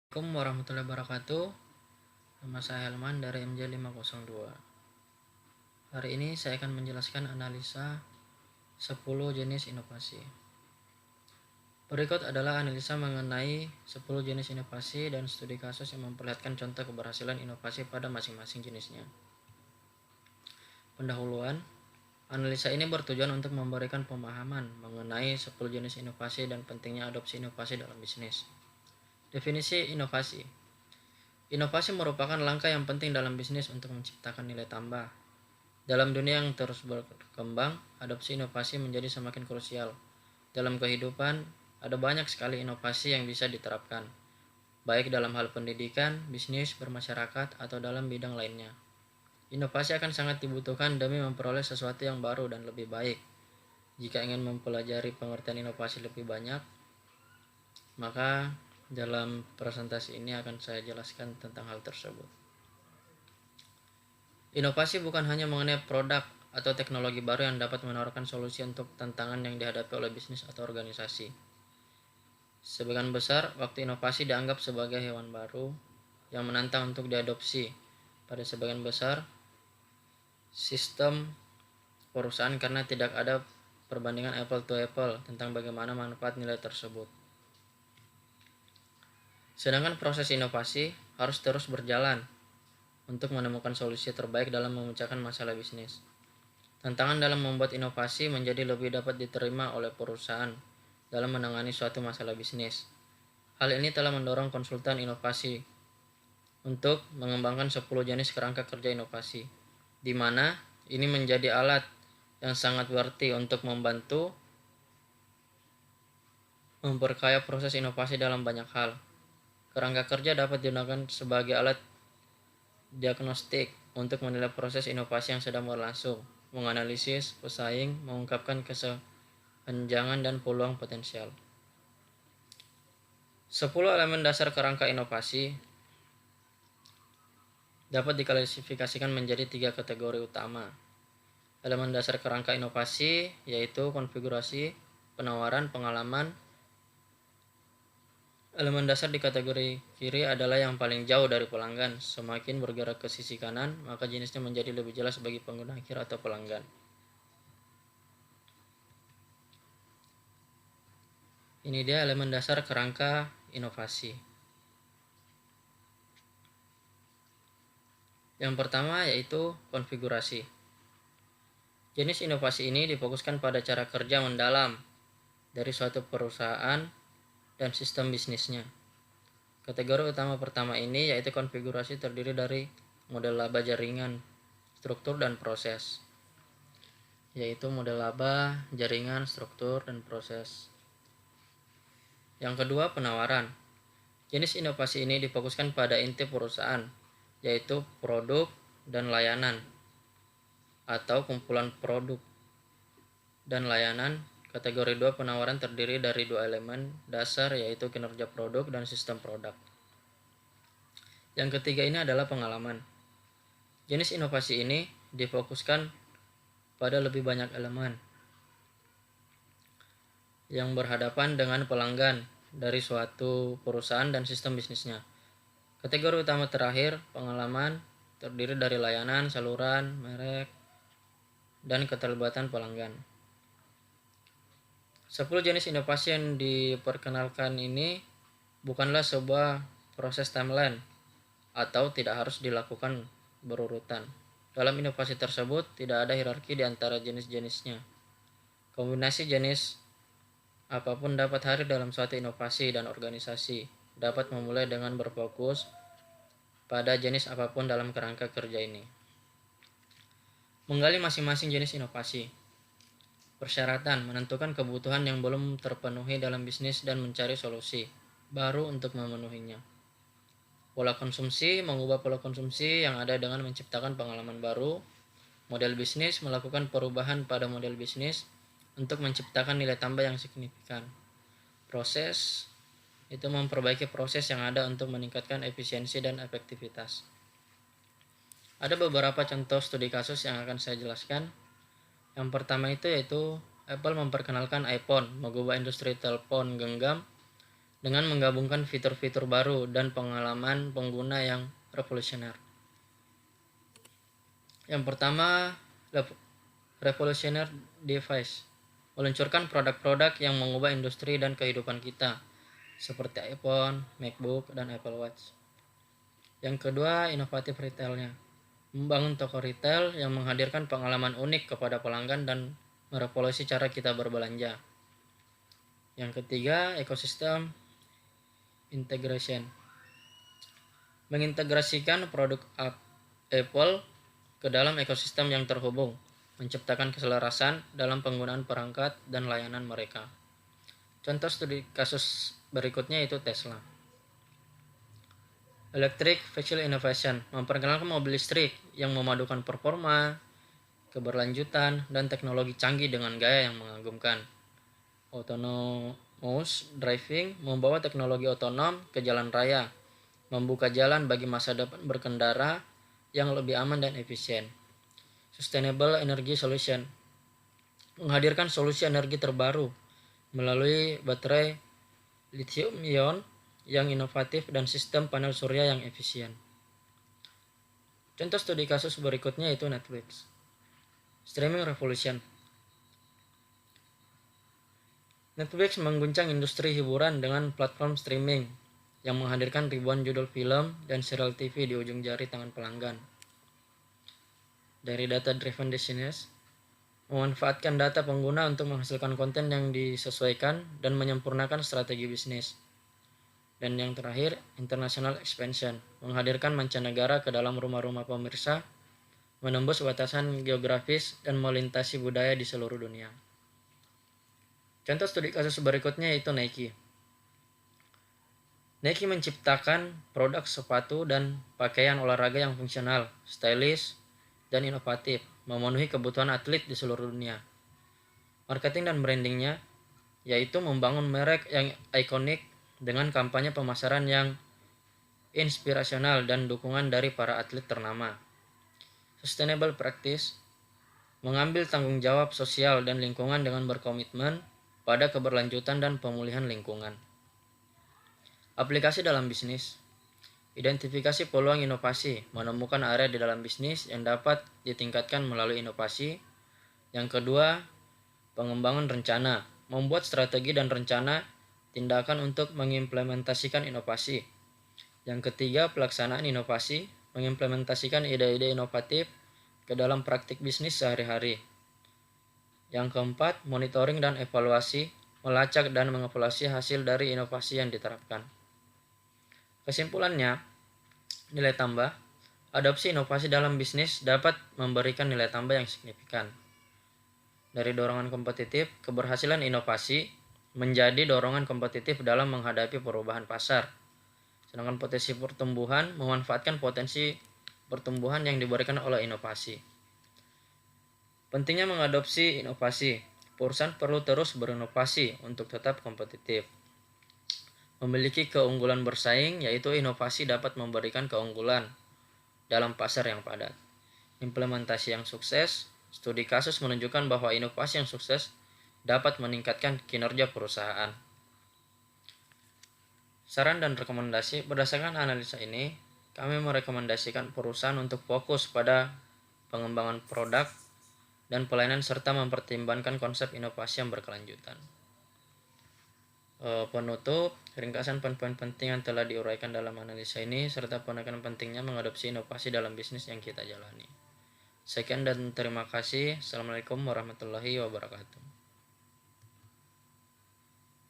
Assalamualaikum warahmatullahi wabarakatuh. Nama saya Helman dari MJ502. Hari ini saya akan menjelaskan analisa 10 jenis inovasi. Berikut adalah analisa mengenai 10 jenis inovasi dan studi kasus yang memperlihatkan contoh keberhasilan inovasi pada masing-masing jenisnya. Pendahuluan, analisa ini bertujuan untuk memberikan pemahaman mengenai 10 jenis inovasi dan pentingnya adopsi inovasi dalam bisnis. Definisi inovasi. Inovasi merupakan langkah yang penting dalam bisnis untuk menciptakan nilai tambah. Dalam dunia yang terus berkembang, adopsi inovasi menjadi semakin krusial. Dalam kehidupan, ada banyak sekali inovasi yang bisa diterapkan, baik dalam hal pendidikan, bisnis, bermasyarakat, atau dalam bidang lainnya. Inovasi akan sangat dibutuhkan demi memperoleh sesuatu yang baru dan lebih baik. Jika ingin mempelajari pengertian inovasi lebih banyak, maka dalam presentasi ini akan saya jelaskan tentang hal tersebut. Inovasi bukan hanya mengenai produk atau teknologi baru yang dapat menawarkan solusi untuk tantangan yang dihadapi oleh bisnis atau organisasi. Sebagian besar, waktu inovasi dianggap sebagai hewan baru yang menantang untuk diadopsi pada sebagian besar sistem perusahaan karena tidak ada perbandingan apple to apple tentang bagaimana manfaat nilai tersebut. Sedangkan proses inovasi harus terus berjalan untuk menemukan solusi terbaik dalam memecahkan masalah bisnis. Tantangan dalam membuat inovasi menjadi lebih dapat diterima oleh perusahaan dalam menangani suatu masalah bisnis. Hal ini telah mendorong konsultan inovasi untuk mengembangkan 10 jenis kerangka kerja inovasi, di mana ini menjadi alat yang sangat berarti untuk membantu memperkaya proses inovasi dalam banyak hal. Kerangka kerja dapat digunakan sebagai alat diagnostik untuk menilai proses inovasi yang sedang berlangsung, menganalisis pesaing, mengungkapkan kesenjangan dan peluang potensial. 10 elemen dasar kerangka inovasi dapat diklasifikasikan menjadi 3 kategori utama. Elemen dasar kerangka inovasi yaitu konfigurasi, penawaran, pengalaman. Elemen dasar di kategori kiri adalah yang paling jauh dari pelanggan. Semakin bergerak ke sisi kanan, maka jenisnya menjadi lebih jelas bagi pengguna akhir atau pelanggan. Ini dia elemen dasar kerangka inovasi. Yang pertama yaitu konfigurasi. Jenis inovasi ini difokuskan pada cara kerja mendalam dari suatu perusahaan dan sistem bisnisnya. Kategori utama pertama ini yaitu konfigurasi terdiri dari model laba jaringan, struktur, dan proses. Yaitu model laba, jaringan, struktur, dan proses. Yang kedua, penawaran. Jenis inovasi ini difokuskan pada inti perusahaan, yaitu produk dan layanan, atau kumpulan produk dan layanan. Kategori 2 penawaran terdiri dari 2 elemen dasar yaitu kinerja produk dan sistem produk. Yang ketiga ini adalah pengalaman. Jenis inovasi ini difokuskan pada lebih banyak elemen yang berhadapan dengan pelanggan dari suatu perusahaan dan sistem bisnisnya. Kategori utama terakhir, pengalaman, terdiri dari layanan, saluran, merek, dan keterlibatan pelanggan. 10 jenis inovasi yang diperkenalkan ini bukanlah sebuah proses timeline atau tidak harus dilakukan berurutan. Dalam inovasi tersebut tidak ada hierarki di antara jenis-jenisnya. Kombinasi jenis apapun dapat hadir dalam suatu inovasi dan organisasi dapat memulai dengan berfokus pada jenis apapun dalam kerangka kerja ini. Menggali masing-masing jenis inovasi. Persyaratan menentukan kebutuhan yang belum terpenuhi dalam bisnis dan mencari solusi baru untuk memenuhinya. Pola konsumsi, mengubah pola konsumsi yang ada dengan menciptakan pengalaman baru. Model bisnis, melakukan perubahan pada model bisnis untuk menciptakan nilai tambah yang signifikan. Proses, itu memperbaiki proses yang ada untuk meningkatkan efisiensi dan efektivitas. Ada beberapa contoh studi kasus yang akan saya jelaskan. Yang pertama itu yaitu Apple memperkenalkan iPhone, mengubah industri telepon genggam dengan menggabungkan fitur-fitur baru dan pengalaman pengguna yang revolusioner. Yang pertama, revolutionary device. Meluncurkan produk-produk yang mengubah industri dan kehidupan kita, seperti iPhone, MacBook, dan Apple Watch. Yang kedua, inovatif retailnya. Membangun toko retail yang menghadirkan pengalaman unik kepada pelanggan dan merevolusi cara kita berbelanja. Yang ketiga, ekosistem integration. Mengintegrasikan produk Apple ke dalam ekosistem yang terhubung, menciptakan keselarasan dalam penggunaan perangkat dan layanan mereka. Contoh studi kasus berikutnya itu Tesla. Electric Vehicle Innovation, memperkenalkan mobil listrik yang memadukan performa, keberlanjutan, dan teknologi canggih dengan gaya yang mengagumkan. Autonomous driving, membawa teknologi otonom ke jalan raya, membuka jalan bagi masa depan berkendara yang lebih aman dan efisien. Sustainable Energy Solution, menghadirkan solusi energi terbaru melalui baterai lithium-ion yang inovatif dan sistem panel surya yang efisien. Contoh studi kasus berikutnya itu Netflix. Streaming Revolution. Netflix mengguncang industri hiburan dengan platform streaming yang menghadirkan ribuan judul film dan serial TV di ujung jari tangan pelanggan. Dari data-driven business, memanfaatkan data pengguna untuk menghasilkan konten yang disesuaikan dan menyempurnakan strategi bisnis. Dan yang terakhir, international expansion, menghadirkan mancanegara ke dalam rumah-rumah pemirsa, menembus batasan geografis dan melintasi budaya di seluruh dunia. Contoh studi kasus berikutnya yaitu Nike. Nike menciptakan produk sepatu dan pakaian olahraga yang fungsional, stylish, dan inovatif, memenuhi kebutuhan atlet di seluruh dunia. Marketing dan brandingnya yaitu membangun merek yang ikonik dengan kampanye pemasaran yang inspirasional dan dukungan dari para atlet ternama. Sustainable practice, mengambil tanggung jawab sosial dan lingkungan dengan berkomitmen pada keberlanjutan dan pemulihan lingkungan. Aplikasi dalam bisnis, identifikasi peluang inovasi, menemukan area di dalam bisnis yang dapat ditingkatkan melalui inovasi. Yang kedua, pengembangan rencana, membuat strategi dan rencana tindakan untuk mengimplementasikan inovasi. Yang ketiga, pelaksanaan inovasi, mengimplementasikan ide-ide inovatif ke dalam praktik bisnis sehari-hari. Yang keempat, monitoring dan evaluasi, melacak dan mengevaluasi hasil dari inovasi yang diterapkan. Kesimpulannya, nilai tambah, adopsi inovasi dalam bisnis dapat memberikan nilai tambah yang signifikan. Dari dorongan kompetitif, keberhasilan inovasi menjadi dorongan kompetitif dalam menghadapi perubahan pasar. Sedangkan potensi pertumbuhan memanfaatkan potensi pertumbuhan yang diberikan oleh inovasi. Pentingnya mengadopsi inovasi. Perusahaan perlu terus berinovasi untuk tetap kompetitif. Memiliki keunggulan bersaing, yaitu inovasi dapat memberikan keunggulan dalam pasar yang padat. Implementasi yang sukses, studi kasus menunjukkan bahwa inovasi yang sukses dapat meningkatkan kinerja perusahaan. Saran dan rekomendasi, berdasarkan analisa ini, kami merekomendasikan perusahaan untuk fokus pada pengembangan produk dan pelayanan serta mempertimbangkan konsep inovasi yang berkelanjutan. Penutup, ringkasan poin-poin penting yang telah diuraikan dalam analisa ini serta penekanan pentingnya mengadopsi inovasi dalam bisnis yang kita jalani. Sekian dan terima kasih. Assalamualaikum warahmatullahi wabarakatuh.